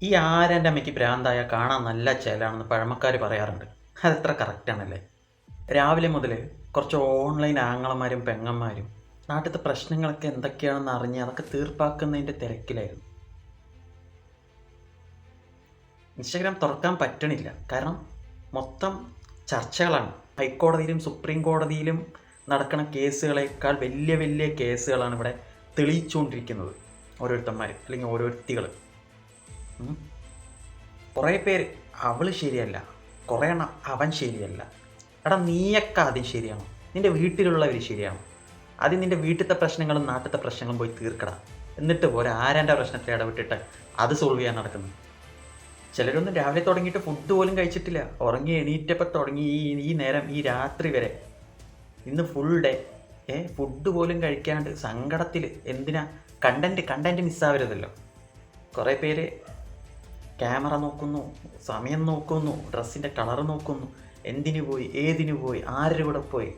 ഈ ആരൻ്റെ അമ്മയ്ക്ക് ഭ്രാന്തായ കാണാൻ നല്ല ചേലാണെന്ന് പഴമക്കാർ പറയാറുണ്ട്. അതെത്ര കറക്റ്റാണല്ലേ. രാവിലെ മുതൽ കുറച്ച് ഓൺലൈൻ ആങ്ങളമാരും പെങ്ങന്മാരും നാട്ടിലത്തെ പ്രശ്നങ്ങളൊക്കെ എന്തൊക്കെയാണെന്ന് അറിഞ്ഞ് അതൊക്കെ തീർപ്പാക്കുന്നതിൻ്റെ തിരക്കിലായിരുന്നു. ഇൻസ്റ്റാഗ്രാം തുറക്കാൻ പറ്റണില്ല, കാരണം മൊത്തം ചർച്ചകളാണ്. ഹൈക്കോടതിയിലും സുപ്രീം കോടതിയിലും നടക്കുന്ന കേസുകളേക്കാൾ വലിയ വലിയ കേസുകളാണ് ഇവിടെ തെളിയിച്ചുകൊണ്ടിരിക്കുന്നത് ഓരോരുത്തന്മാർ, അല്ലെങ്കിൽ ഓരോരുത്തികൾ. കുറേ പേര് അവൾ ശരിയല്ല, കുറേ എണ്ണം അവൻ ശരിയല്ല. എടാ, നീയൊക്കെ ആദ്യം ശരിയാണോ? നിൻ്റെ വീട്ടിലുള്ളവർ ശരിയാണോ? ആദ്യം നിൻ്റെ വീട്ടിലത്തെ പ്രശ്നങ്ങളും നാട്ടിലത്തെ പ്രശ്നങ്ങളും പോയി തീർക്കടാ. എന്നിട്ട് ആരാൻ്റെ പ്രശ്നത്തിൽ ഇടപെട്ടിട്ട് അത് സോൾവ് ചെയ്യാൻ നടക്കുന്നു. ചിലരൊന്നും രാവിലെ തുടങ്ങിയിട്ട് ഫുഡ് പോലും കഴിച്ചിട്ടില്ല, ഉറങ്ങി എണീറ്റപ്പോൾ തുടങ്ങി ഈ നേരം, ഈ രാത്രി വരെ, ഇന്ന് ഫുൾ ഡേ ഫുഡ് പോലും കഴിക്കാണ്ട് സങ്കടത്തിൽ. എന്തിനാ? കണ്ടൻറ്റ് മിസ്സാവരുതല്ലോ. കുറേ പേര് ക്യാമറ നോക്കുന്നു, സമയം നോക്കുന്നു, ഡ്രസ്സിൻ്റെ കളർ നോക്കുന്നു, എന്തിനു പോയി, ഏതിനു പോയി, ആരുടെ കൂടെ പോയി,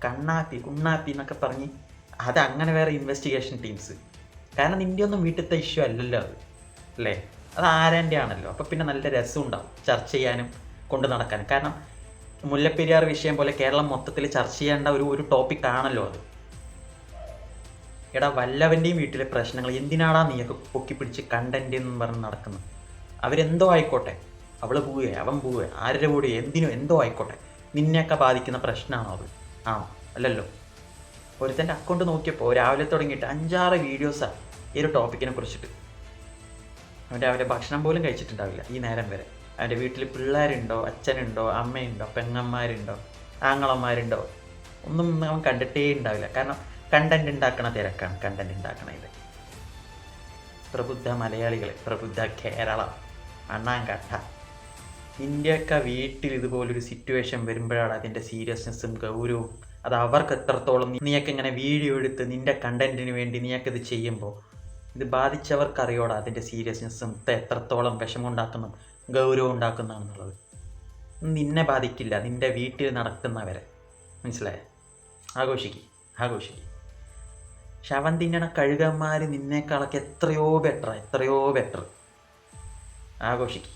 കണ്ണാപ്പി കുണ്ണാപ്പി എന്നൊക്കെ പറഞ്ഞ് അത് അങ്ങനെ വേറെ ഇൻവെസ്റ്റിഗേഷൻ ടീംസ്. കാരണം നിൻ്റെ ഒന്നും വീട്ടിലത്തെ ഇഷ്യൂ അല്ലല്ലോ അത്, അല്ലേ? അത് ആരാൻ്റെ ആണല്ലോ. അപ്പോൾ പിന്നെ നല്ല രസം ഉണ്ടാവും ചർച്ച ചെയ്യാനും കൊണ്ട് നടക്കാനും. കാരണം മുല്ലപ്പെരിയാർ വിഷയം പോലെ കേരളം മൊത്തത്തിൽ ചർച്ച ചെയ്യേണ്ട ഒരു ടോപ്പിക് ആണല്ലോ അത്. എടാ, വല്ലവൻ്റെയും വീട്ടിലെ പ്രശ്നങ്ങൾ എന്തിനാടാ നീയൊക്കെ പൊക്കിപ്പിടിച്ച് കണ്ടൻറ്റ് എന്നും പറഞ്ഞ് നടക്കുന്നത്? അവരെന്തോ ആയിക്കോട്ടെ, അവൾ പോവുക, അവൻ പോവുക, ആരുടെ കൂടെ എന്തിനോ എന്തോ ആയിക്കോട്ടെ, നിന്നെയൊക്കെ ബാധിക്കുന്ന പ്രശ്നമാണോ അത്? ആണോ? അല്ലല്ലോ. ഒരുത്തൻ്റെ അക്കൗണ്ട് നോക്കിയപ്പോൾ രാവിലെ തുടങ്ങിയിട്ട് 5-6 വീഡിയോസാണ് ഈ ഒരു ടോപ്പിക്കിനെ കുറിച്ചിട്ട്. അവൻ രാവിലെ ഭക്ഷണം പോലും കഴിച്ചിട്ടുണ്ടാവില്ല ഈ നേരം വരെ. അവൻ്റെ വീട്ടിൽ പിള്ളേരുണ്ടോ, അച്ഛനുണ്ടോ, അമ്മയുണ്ടോ, പെങ്ങന്മാരുണ്ടോ, ആങ്ങളന്മാരുണ്ടോ, ഒന്നും അവൻ കണ്ടിട്ടേ ഉണ്ടാവില്ല. കാരണം കണ്ടൻറ് ഉണ്ടാക്കണ തിരക്കാണ് കണ്ടൻറ് ഉണ്ടാക്കണ ഇത്. പ്രബുദ്ധ മലയാളികൾ, പ്രബുദ്ധ കേരളം, അണ്ണാങ്കട്ട. നിൻ്റെയൊക്കെ വീട്ടിൽ ഇതുപോലൊരു സിറ്റുവേഷൻ വരുമ്പോഴാണ് അതിൻ്റെ സീരിയസ്നെസ്സും ഗൗരവവും. അത് അവർക്ക് എത്രത്തോളം, നീയൊക്കെ ഇങ്ങനെ വീഡിയോ എടുത്ത് നിൻ്റെ കണ്ടൻറ്റിന് വേണ്ടി നീയൊക്കെ ഇത് ചെയ്യുമ്പോൾ ഇത് ബാധിച്ചവർക്കറിയോടാ അതിൻ്റെ സീരിയസ്നെസ്സും എത്രത്തോളം വിഷമം ഉണ്ടാക്കുന്നു, ഗൗരവം ഉണ്ടാക്കുന്നതാണെന്നുള്ളത്. നിന്നെ ബാധിക്കില്ല, നിൻ്റെ വീട്ടിൽ നടക്കുന്നവരെ. മനസ്സിലായേ? ആഘോഷിക്കും. ശവം തിന്നണ കഴുകന്മാർ നിന്നേക്കാളൊക്കെ എത്രയോ ബെറ്റർ. ആഘോഷിക്കും.